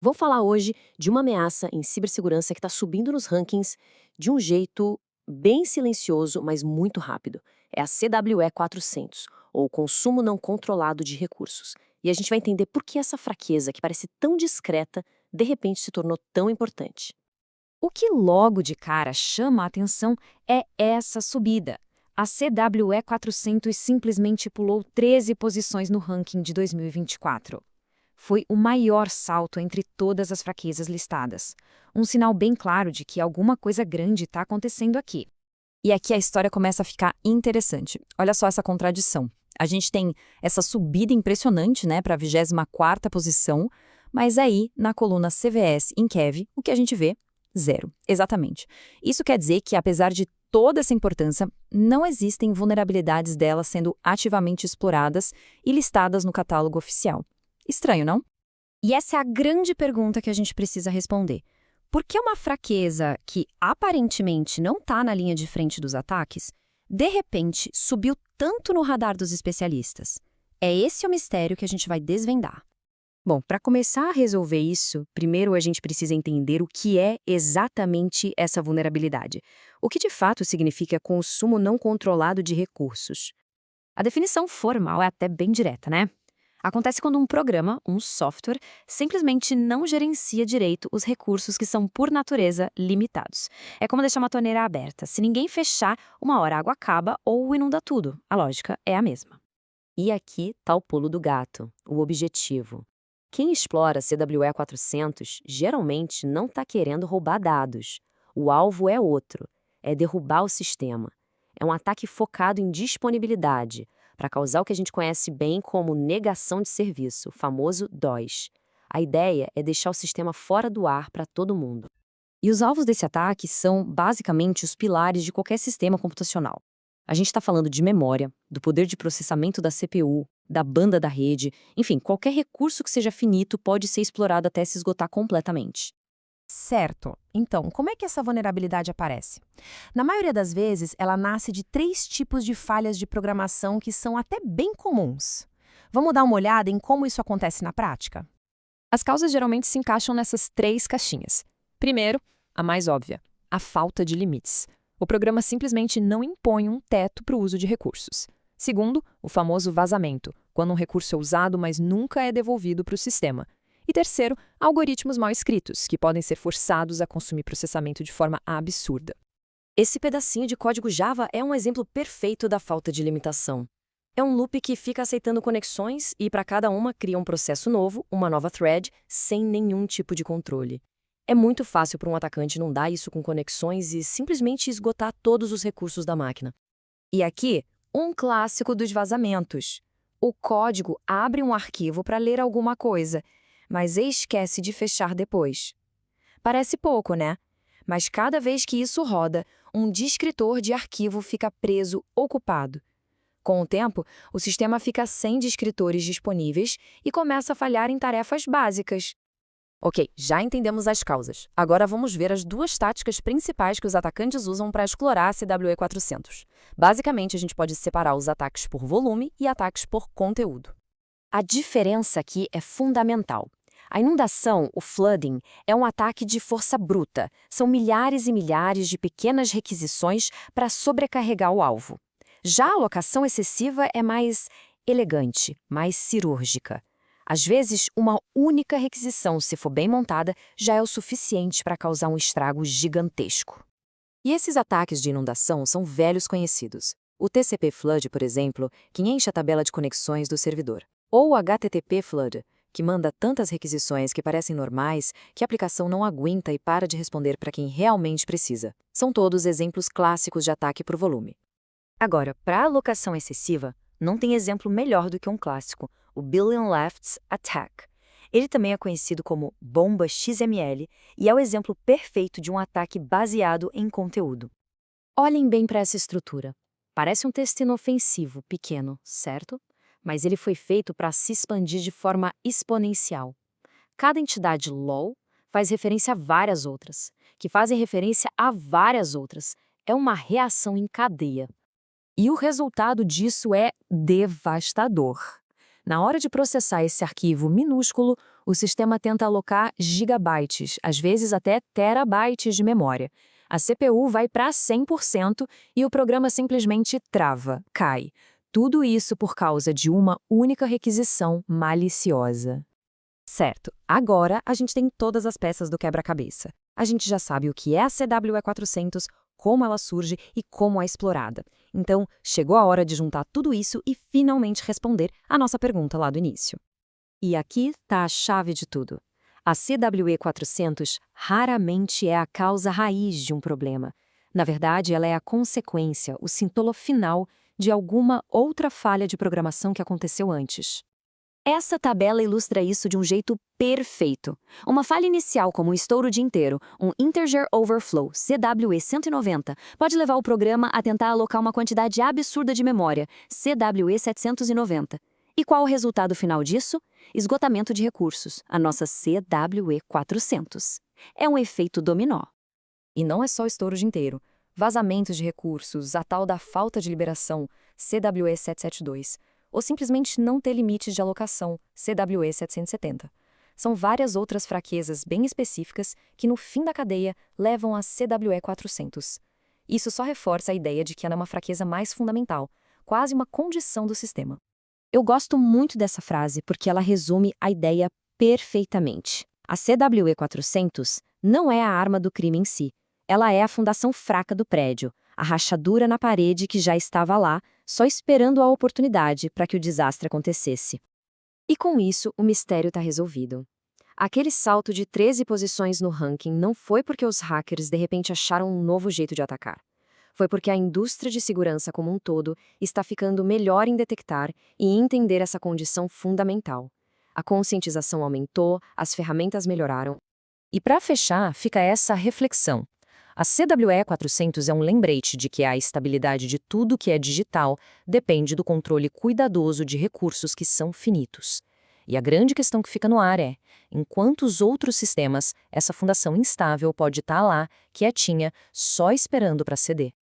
Vou falar hoje de uma ameaça em cibersegurança que está subindo nos rankings de um jeito bem silencioso, mas muito rápido. É a CWE 400, ou consumo não controlado de recursos. E a gente vai entender por que essa fraqueza, que parece tão discreta, de repente se tornou tão importante. O que logo de cara chama a atenção é essa subida. A CWE 400 simplesmente pulou 13 posições no ranking de 2024. Foi o maior salto entre todas as fraquezas listadas. Um sinal bem claro de que alguma coisa grande está acontecendo aqui. E aqui a história começa a ficar interessante. Olha só essa contradição. A gente tem essa subida impressionante, né, para a 24ª posição, mas aí, na coluna CVS em Kev, o que a gente vê? Zero. Exatamente. Isso quer dizer que, apesar de toda essa importância, não existem vulnerabilidades dela sendo ativamente exploradas e listadas no catálogo oficial. Estranho, não? E essa é a grande pergunta que a gente precisa responder. Por que uma fraqueza que aparentemente não está na linha de frente dos ataques, de repente subiu tanto no radar dos especialistas? É esse o mistério que a gente vai desvendar. Bom, para começar a resolver isso, primeiro a gente precisa entender o que é exatamente essa vulnerabilidade. O que de fato significa consumo não controlado de recursos. A definição formal é até bem direta, né? Acontece quando um programa, um software, simplesmente não gerencia direito os recursos que são, por natureza, limitados. É como deixar uma torneira aberta. Se ninguém fechar, uma hora a água acaba ou inunda tudo. A lógica é a mesma. E aqui está o pulo do gato, o objetivo. Quem explora CWE 400 geralmente não está querendo roubar dados. O alvo é outro, é derrubar o sistema. É um ataque focado em disponibilidade, para causar o que a gente conhece bem como negação de serviço, o famoso DOS. A ideia é deixar o sistema fora do ar para todo mundo. E os alvos desse ataque são, basicamente, os pilares de qualquer sistema computacional. A gente está falando de memória, do poder de processamento da CPU, da banda da rede, enfim, qualquer recurso que seja finito pode ser explorado até se esgotar completamente. Certo. Então, como é que essa vulnerabilidade aparece? Na maioria das vezes, ela nasce de três tipos de falhas de programação que são até bem comuns. Vamos dar uma olhada em como isso acontece na prática? As causas geralmente se encaixam nessas três caixinhas. Primeiro, a mais óbvia, a falta de limites. O programa simplesmente não impõe um teto para o uso de recursos. Segundo, o famoso vazamento, quando um recurso é usado, mas nunca é devolvido para o sistema. E terceiro, algoritmos mal escritos, que podem ser forçados a consumir processamento de forma absurda. Esse pedacinho de código Java é um exemplo perfeito da falta de limitação. É um loop que fica aceitando conexões e, para cada uma, cria um processo novo, uma nova thread, sem nenhum tipo de controle. É muito fácil para um atacante inundar isso com conexões e simplesmente esgotar todos os recursos da máquina. E aqui, um clássico dos vazamentos. O código abre um arquivo para ler alguma coisa, mas esquece de fechar depois. Parece pouco, né? Mas cada vez que isso roda, um descritor de arquivo fica preso, ocupado. Com o tempo, o sistema fica sem descritores disponíveis e começa a falhar em tarefas básicas. Ok, já entendemos as causas. Agora vamos ver as duas táticas principais que os atacantes usam para explorar a CWE 400. Basicamente, a gente pode separar os ataques por volume e ataques por conteúdo. A diferença aqui é fundamental. A inundação, o flooding, é um ataque de força bruta. São milhares e milhares de pequenas requisições para sobrecarregar o alvo. Já a alocação excessiva é mais elegante, mais cirúrgica. Às vezes, uma única requisição, se for bem montada, já é o suficiente para causar um estrago gigantesco. E esses ataques de inundação são velhos conhecidos. O TCP Flood, por exemplo, que enche a tabela de conexões do servidor. Ou o HTTP Flood, que manda tantas requisições que parecem normais que a aplicação não aguenta e para de responder para quem realmente precisa. São todos exemplos clássicos de ataque por volume. Agora, para a alocação excessiva, não tem exemplo melhor do que um clássico, o Billion Lefts Attack. Ele também é conhecido como bomba XML e é o exemplo perfeito de um ataque baseado em conteúdo. Olhem bem para essa estrutura. Parece um texto inofensivo, pequeno, certo? Mas ele foi feito para se expandir de forma exponencial. Cada entidade LOL faz referência a várias outras, que fazem referência a várias outras. É uma reação em cadeia. E o resultado disso é devastador. Na hora de processar esse arquivo minúsculo, O sistema tenta alocar gigabytes, às vezes até terabytes de memória. A CPU vai para 100% e o programa simplesmente trava, cai. Tudo isso por causa de uma única requisição maliciosa. Certo, agora a gente tem todas as peças do quebra-cabeça. A gente já sabe o que é a CWE400, como ela surge e como é explorada. Então, chegou a hora de juntar tudo isso e finalmente responder a nossa pergunta lá do início. E aqui está a chave de tudo. A CWE400 raramente é a causa raiz de um problema. Na verdade, ela é a consequência, o sintoma final de alguma outra falha de programação que aconteceu antes. Essa tabela ilustra isso de um jeito perfeito. Uma falha inicial como um estouro de inteiro, um Integer Overflow, CWE190, pode levar o programa a tentar alocar uma quantidade absurda de memória, CWE790. E qual o resultado final disso? Esgotamento de recursos, a nossa CWE400. É um efeito dominó. E não é só estouro de inteiro. Vazamentos de recursos, a tal da falta de liberação, CWE772, ou simplesmente não ter limites de alocação, CWE770. São várias outras fraquezas bem específicas que, no fim da cadeia, levam a CWE400. Isso só reforça a ideia de que ela é uma fraqueza mais fundamental, quase uma condição do sistema. Eu gosto muito dessa frase porque ela resume a ideia perfeitamente. A CWE400 não é a arma do crime em si. Ela é a fundação fraca do prédio, a rachadura na parede que já estava lá, só esperando a oportunidade para que o desastre acontecesse. E com isso, o mistério está resolvido. Aquele salto de 13 posições no ranking não foi porque os hackers de repente acharam um novo jeito de atacar. Foi porque a indústria de segurança como um todo está ficando melhor em detectar e entender essa condição fundamental. A conscientização aumentou, as ferramentas melhoraram. E para fechar, fica essa reflexão. A CWE400 é um lembrete de que a estabilidade de tudo que é digital depende do controle cuidadoso de recursos que são finitos. E a grande questão que fica no ar é, em quantos outros sistemas essa fundação instável pode estar lá, quietinha, só esperando para ceder?